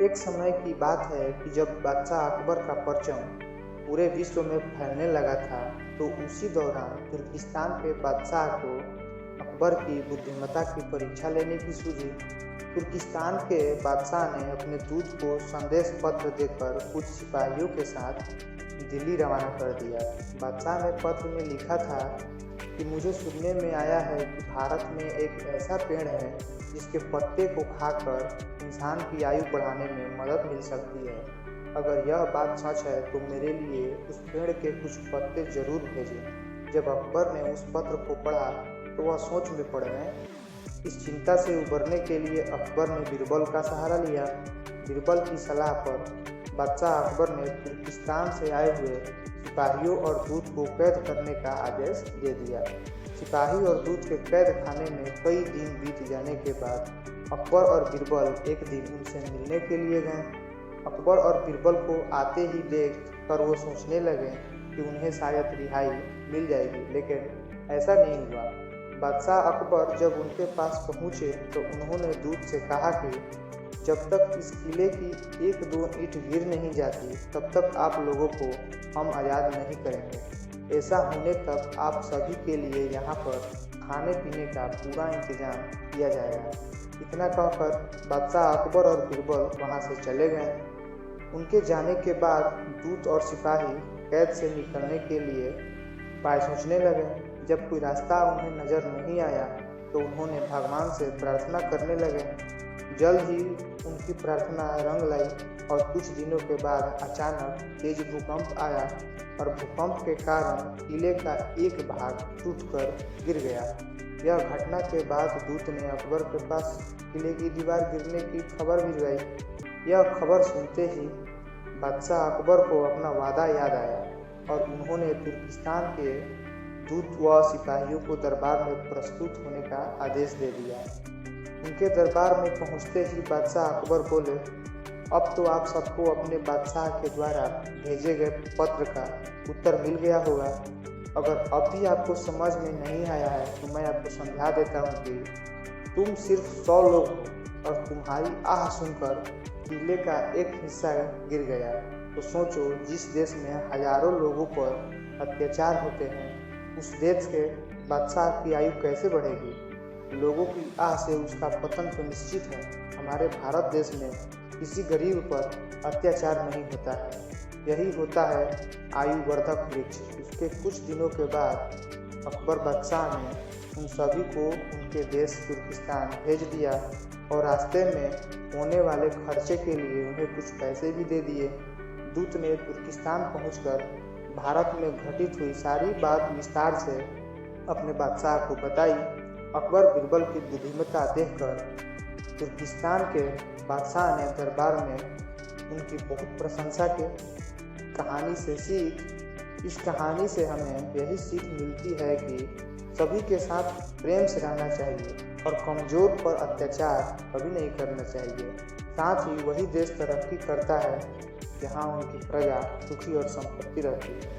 एक समय की बात है कि जब बादशाह अकबर का परचम पूरे विश्व में फैलने लगा था, तो उसी दौरान तुर्किस्तान के बादशाह को अकबर की बुद्धिमत्ता की परीक्षा लेने की सूझी। तुर्किस्तान के बादशाह ने अपने दूत को संदेश पत्र देकर कुछ सिपाहियों के साथ दिल्ली रवाना कर दिया। बादशाह ने पत्र में लिखा था कि मुझे सुनने में आया है कि भारत में एक ऐसा पेड़ है जिसके पत्ते को खाकर इंसान की आयु बढ़ाने में मदद मिल सकती है। अगर यह बात सच है तो मेरे लिए उस पेड़ के कुछ पत्ते जरूर भेजें। जब अकबर ने उस पत्र को पढ़ा तो वह सोच में पड़ गए। इस चिंता से उबरने के लिए अकबर ने बीरबल का सहारा लिया। बीरबल की सलाह पर बादशाह अकबर ने तुर्किस्तान से आए हुए सिपाहियों और दूत को कैद करने का आदेश दे दिया। सिपाही और दूत के कैद खाने में कई दिन बीत जाने के बाद अकबर और बीरबल एक दिन उनसे मिलने के लिए गए। अकबर और बीरबल को आते ही देख कर वो सोचने लगे कि उन्हें शायद रिहाई मिल जाएगी, लेकिन ऐसा नहीं हुआ। बादशाह अकबर जब उनके पास पहुंचे तो उन्होंने दूत से कहा कि जब तक इस किले की एक दो ईंट गिर नहीं जाती तब तक आप लोगों को हम आज़ाद नहीं करेंगे। ऐसा होने तक आप सभी के लिए यहाँ पर खाने पीने का पूरा इंतजाम किया जाएगा। इतना कहकर बादशाह अकबर और बीरबल वहाँ से चले गए। उनके जाने के बाद दूत और सिपाही कैद से निकलने के लिए उपाय सोचने लगे। जब कोई रास्ता उन्हें नजर नहीं आया तो उन्होंने भगवान से प्रार्थना करने लगे। जल्द ही उनकी प्रार्थना रंग लाई और कुछ दिनों के बाद अचानक तेज भूकंप आया और भूकंप के कारण किले का एक भाग टूटकर गिर गया। यह घटना के बाद दूत ने अकबर के पास किले की दीवार गिरने की खबर भिजवाई। यह खबर सुनते ही बादशाह अकबर को अपना वादा याद आया और उन्होंने तुर्किस्तान के दूत व सिपाहियों को दरबार में प्रस्तुत होने का आदेश दे दिया। उनके दरबार में पहुंचते ही बादशाह अकबर बोले, अब तो आप सबको अपने बादशाह के द्वारा भेजे गए पत्र का उत्तर मिल गया होगा। अगर अब भी आपको समझ में नहीं आया है तो मैं आपको समझा देता हूँ कि तुम सिर्फ 100 लोग हो और तुम्हारी आह सुनकर किले का एक हिस्सा गिर गया। तो सोचो, जिस देश में हजारों लोगों पर अत्याचार होते हैं उस देश के बादशाह की आयु कैसे बढ़ेगी। लोगों की आह से उसका पतन तो निश्चित है। हमारे भारत देश में किसी गरीब पर अत्याचार नहीं होता है, यही होता है आयु वर्धक वृक्ष। उसके कुछ दिनों के बाद अकबर बादशाह ने उन सभी को उनके देश तुर्किस्तान भेज दिया और रास्ते में होने वाले खर्चे के लिए उन्हें कुछ पैसे भी दे दिए। दूत ने तुर्किस्तान पहुंचकर भारत में घटित हुई सारी बात विस्तार से अपने बादशाह को बताई। अकबर बीरबल की बुद्धिमत्ता देखकर तुर्किस्तान के बादशाह ने दरबार में उनकी बहुत प्रशंसा की। इस कहानी से हमें यही सीख मिलती है कि सभी के साथ प्रेम से रहना चाहिए और कमजोर पर अत्याचार कभी नहीं करना चाहिए। साथ ही वही देश तरक्की करता है जहां उनकी प्रजा सुखी और संपत्ति रहती है।